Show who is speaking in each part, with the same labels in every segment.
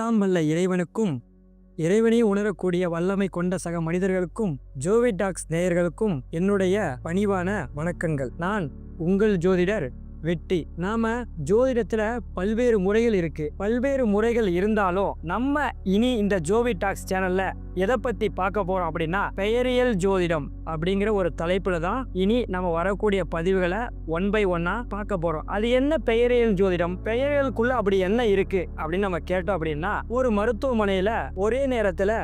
Speaker 1: எல்லாம் வல்ல இறைவனுக்கும் இறைவனை உணரக்கூடிய வல்லமை கொண்ட சக மனிதர்களுக்கும் ஜோவி டாக்ஸ் நேயர்களுக்கும் என்னுடைய பணிவான வணக்கங்கள். நான் உங்கள் ஜோதிடர் வெட்டி. நாம ஜோதிடத்துல பல்வேறு முறைகள் இருக்கு. பல்வேறு முறைகள் இருந்தாலும் நம்ம இனி இந்த ஜோவி டாக்ஸ் சேனல்ல எதை பத்தி பார்க்க போறோம் அப்படின்னா, பெயரியல் ஜோதிடம் அப்படிங்கிற ஒரு தலைப்புல தான் இனி நம்ம வரக்கூடிய பதிவுகளை 1 by 1 பார்க்க போறோம். அது என்ன பெயரியல் ஜோதிடம், பெயரியலுக்குள்ள அப்படி என்ன இருக்கு அப்படின்னு நம்ம கேட்டோம் அப்படின்னா, ஒரு மருத்துவமனையில ஒரே நேரத்துல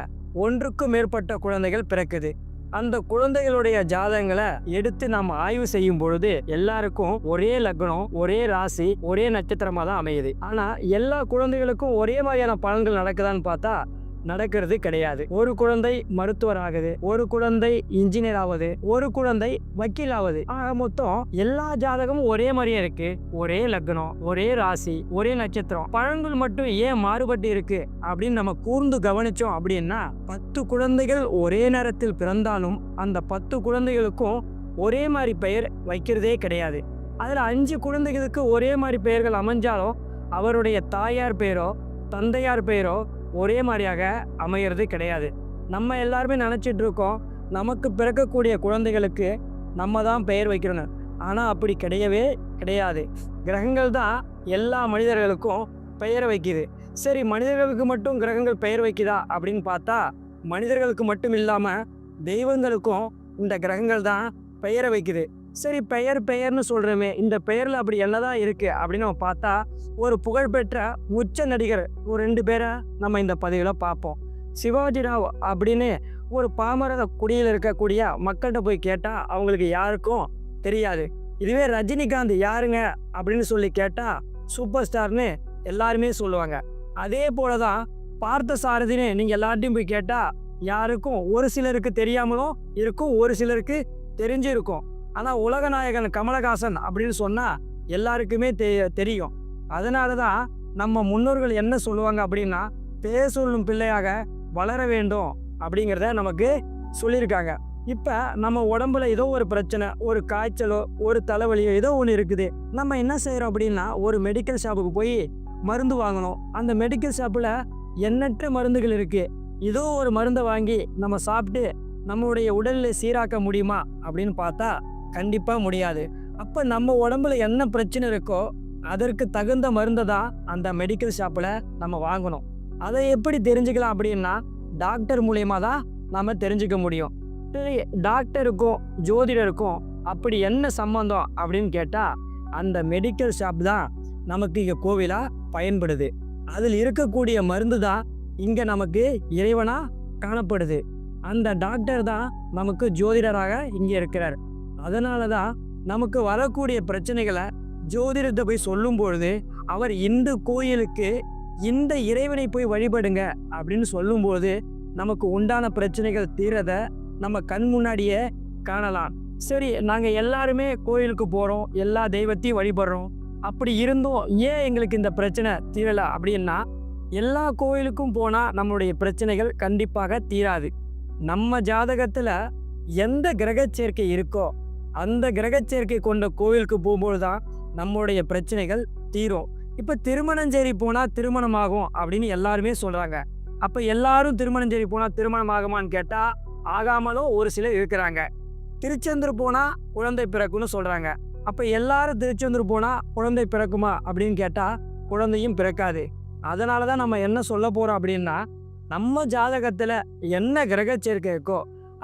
Speaker 1: ஒன்றுக்கும் மேற்பட்ட குழந்தைகள் பிறக்குது. அந்த குழந்தைகளுடைய ஜாதகங்களை எடுத்து நம்ம ஆய்வு செய்யும் பொழுது எல்லாருக்கும் ஒரே லக்னம், ஒரே ராசி, ஒரே நட்சத்திரமா தான் அமையுது. ஆனா எல்லா குழந்தைகளுக்கும் ஒரே மாதிரியான பலன்கள் நடக்குதான்னு பார்த்தா நடக்கிறது கிடையாது. ஒரு குழந்தை மருத்துவர் ஆகுது, ஒரு குழந்தை இன்ஜினியர் ஆகுது, ஒரு குழந்தை வக்கீல் ஆகுது. மொத்தம் எல்லா ஜாதகமும் ஒரே மாதிரியே இருக்கு. ஒரே லக்னம், ஒரே ராசி, ஒரே நட்சத்திரம். பலன்கள் மட்டும் ஏன் மாறுபட்டு இருக்கு அப்படின்னு நம்ம கூர்ந்து கவனிச்சோம் அப்படின்னா, 10 குழந்தைகள் ஒரே நேரத்தில் பிறந்தாலும் அந்த 10 குழந்தைகளுக்கும் ஒரே மாதிரி பெயர் வைக்கிறதே கிடையாது. அதுல 5 குழந்தைகளுக்கு ஒரே மாதிரி பெயர்கள் அமைஞ்சாலும் அவருடைய தாயார் பெயரோ தந்தையார் பெயரோ ஒரே மாதிரியாக அமைகிறது கிடையாது. நம்ம எல்லாருமே நினச்சிட்டு இருக்கோம், நமக்கு பிறக்கக்கூடிய குழந்தைகளுக்கு நம்ம தான் பெயர் வைக்கிறோன்னு. ஆனால் அப்படி கிடையவே கிடையாது. கிரகங்கள் தான் எல்லா மனிதர்களுக்கும் பெயர் வைக்குது. சரி, மனிதர்களுக்கு மட்டும் கிரகங்கள் பெயர் வைக்குதா அப்படின்னு பார்த்தா, மனிதர்களுக்கு மட்டும் இல்லாமல் தெய்வங்களுக்கும் இந்த கிரகங்கள் தான் பெயரை வைக்குது. சரி, பெயர்னு சொல்கிறோமே, இந்த பெயரில் அப்படி என்னதான் இருக்குது அப்படின்னு நம்ம பார்த்தா, ஒரு புகழ்பெற்ற உச்ச நடிகர் ஒரு 2 பேரை நம்ம இந்த பதிவில் பார்ப்போம். சிவாஜி ராவ் அப்படின்னு ஒரு பாமர குடியில் இருக்கக்கூடிய மக்கள்கிட்ட போய் கேட்டால் அவங்களுக்கு யாருக்கும் தெரியாது. இதுவே ரஜினிகாந்த் யாருங்க அப்படின்னு சொல்லி கேட்டால் சூப்பர் ஸ்டார்னு எல்லாருமே சொல்லுவாங்க. அதே போல தான் பார்த்த சாரதின்னு நீங்கள் எல்லார்ட்டையும் போய் கேட்டால் யாருக்கும் ஒரு சிலருக்கு தெரியாமலும் இருக்கும், ஒரு சிலருக்கு தெரிஞ்சு இருக்கும். ஆனால் உலகநாயகன் கமலஹாசன் அப்படின்னு சொன்னால் எல்லாருக்குமே தெரியும். அதனால தான் நம்ம முன்னோர்கள் என்ன சொல்லுவாங்க அப்படின்னா, பேர் சொல்லும் பிள்ளையாக வளர வேண்டும் அப்படிங்கிறத நமக்கு சொல்லியிருக்காங்க. இப்போ நம்ம உடம்புல ஏதோ ஒரு பிரச்சனை, ஒரு காய்ச்சலோ ஒரு தலைவலியோ ஏதோ ஒன்று இருக்குது. நம்ம என்ன செய்கிறோம் அப்படின்னா, ஒரு மெடிக்கல் ஷாப்புக்கு போய் மருந்து வாங்கணும். அந்த மெடிக்கல் ஷாப்பில் எண்ணற்ற மருந்துகள் இருக்குது. ஏதோ ஒரு மருந்தை வாங்கி நம்ம சாப்பிட்டு நம்மளுடைய உடலில் சீராக்க முடியுமா அப்படின்னு பார்த்தா கண்டிப்பாக முடியாது. அப்போ நம்ம உடம்புல என்ன பிரச்சனை இருக்கோ அதற்கு தகுந்த மருந்தை தான் அந்த மெடிக்கல் ஷாப்பில் நம்ம வாங்கணும். அதை எப்படி தெரிஞ்சுக்கலாம் அப்படின்னா, டாக்டர் மூலயமா தான் நம்ம தெரிஞ்சுக்க முடியும். டாக்டருக்கும் ஜோதிடருக்கும் அப்படி என்ன சம்பந்தம் அப்படின்னு கேட்டால், அந்த மெடிக்கல் ஷாப் தான் நமக்கு இங்கே கோவிலாக பயன்படுது. அதில் இருக்கக்கூடிய மருந்து தான் இங்கே நமக்கு இறைவனாக காணப்படுது. அந்த டாக்டர் தான் நமக்கு ஜோதிடராக இங்கே இருக்கிறார். அதனால தான் நமக்கு வரக்கூடிய பிரச்சனைகளை ஜோதிடத்தை போய் சொல்லும் பொழுது, அவர் இந்த கோயிலுக்கு இந்த இறைவனை போய் வழிபடுங்க அப்படின்னு சொல்லும்போது நமக்கு உண்டான பிரச்சனைகள் தீரதை நம்ம கண் முன்னாடியே காணலாம். சரி, நாங்கள் எல்லாருமே கோயிலுக்கு போகிறோம், எல்லா தெய்வத்தையும் வழிபடுறோம். அப்படி இருந்தும் ஏன் எங்களுக்கு இந்த பிரச்சனை தீரலை அப்படின்னா, எல்லா கோயிலுக்கும் போனால் நம்மளுடைய பிரச்சனைகள் கண்டிப்பாக தீராது. நம்ம ஜாதகத்தில் எந்த கிரக சேர்க்கை இருக்கோ அந்த கிரக சேர்க்கை கொண்ட கோயிலுக்கு போகும்போது தான் நம்மளுடைய பிரச்சனைகள் தீரும். இப்போ திருமணஞ்சேரி போனால் திருமணமாகும் அப்படின்னு எல்லாருமே சொல்கிறாங்க. அப்போ எல்லாரும் திருமணஞ்சேரி போனால் திருமணம் ஆகுமான்னு கேட்டால் ஆகாமலும் ஒரு சிலர் இருக்கிறாங்க. திருச்செந்தூர் போனால் குழந்தை பிறக்கும்னு சொல்கிறாங்க. அப்போ எல்லாரும் திருச்செந்தூர் போனால் குழந்தை பிறக்குமா அப்படின்னு கேட்டால் குழந்தையும் பிறக்காது. அதனால தான் நம்ம என்ன சொல்ல போகிறோம் அப்படின்னா, நம்ம ஜாதகத்தில் என்ன கிரக சேர்க்கை இருக்கோ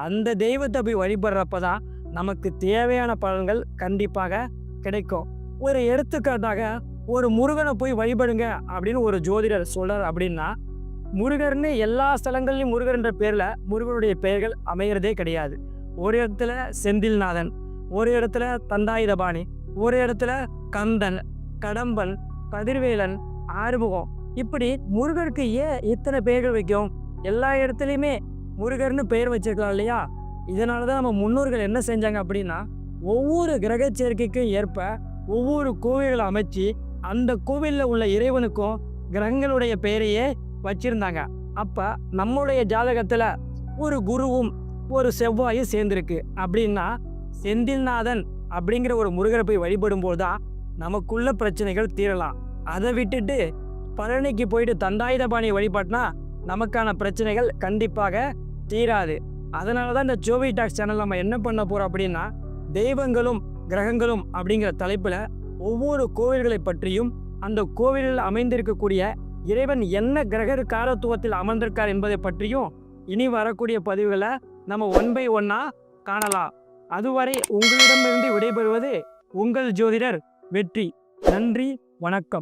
Speaker 1: அந்த தெய்வத்தை போய் வழிபடுறப்ப தான் நமக்கு தேவையான பலன்கள் கண்டிப்பாக கிடைக்கும். ஒரு எடுத்துக்காட்டாக, ஒரு முருகனை போய் வழிபடுங்க அப்படின்னு ஒரு ஜோதிடர் சொல்கிறார் அப்படின்னா, முருகர்னு எல்லா ஸ்தலங்கள்லையும் முருகர்ன்ற பேரில் முருகனுடைய பெயர்கள் அமைகிறதே கிடையாது. ஒரு இடத்துல செந்தில்நாதன், ஒரு இடத்துல தண்டாயுதபாணி, ஒரு இடத்துல கந்தன், கடம்பன், கதிர்வேலன், ஆறுமுகம், இப்படி முருகருக்கு ஏன் இத்தனை பெயர்கள் வைக்கும்? எல்லா இடத்துலையுமே முருகர்னு பெயர் வச்சிருக்கலாம் இல்லையா? இதனால தான் நம்ம முன்னோர்கள் என்ன செஞ்சாங்க அப்படின்னா, ஒவ்வொரு கிரக சேர்க்கைக்கும் ஏற்ப ஒவ்வொரு கோவில்களை அமைச்சு அந்த கோவிலில் உள்ள இறைவனுக்கும் கிரகங்களுடைய பெயரையே வச்சிருந்தாங்க. அப்போ நம்மளுடைய ஜாதகத்தில் ஒரு குருவும் ஒரு செவ்வாயும் சேர்ந்துருக்கு அப்படின்னா, செந்தில்நாதன் அப்படிங்கிற ஒரு முருகரை போய் வழிபடும் போது தான் நமக்குள்ள பிரச்சனைகள் தீரலாம். அதை விட்டுட்டு பழனிக்கு போயிட்டு தண்டாயுதபாணியை வழிபாட்டினா நமக்கான பிரச்சனைகள் கண்டிப்பாக தீராது. அதனால தான் இந்த ஜோவி டாக்ஸ் சேனல் நம்ம என்ன பண்ண போகிறோம் அப்படின்னா, தெய்வங்களும் கிரகங்களும் அப்படிங்கிற தலைப்பில் ஒவ்வொரு கோவில்களை பற்றியும், அந்த கோவிலில் அமைந்திருக்கக்கூடிய இறைவன் என்ன கிரக காரத்துவத்தில் அமர்ந்திருக்கார் என்பதை பற்றியும் இனி வரக்கூடிய பதிவுகளை நம்ம 1 by 1 காணலாம். அதுவரை உங்களிடமிருந்து விடைபெறுவது உங்கள் ஜோதிடர் வெற்றி. நன்றி, வணக்கம்.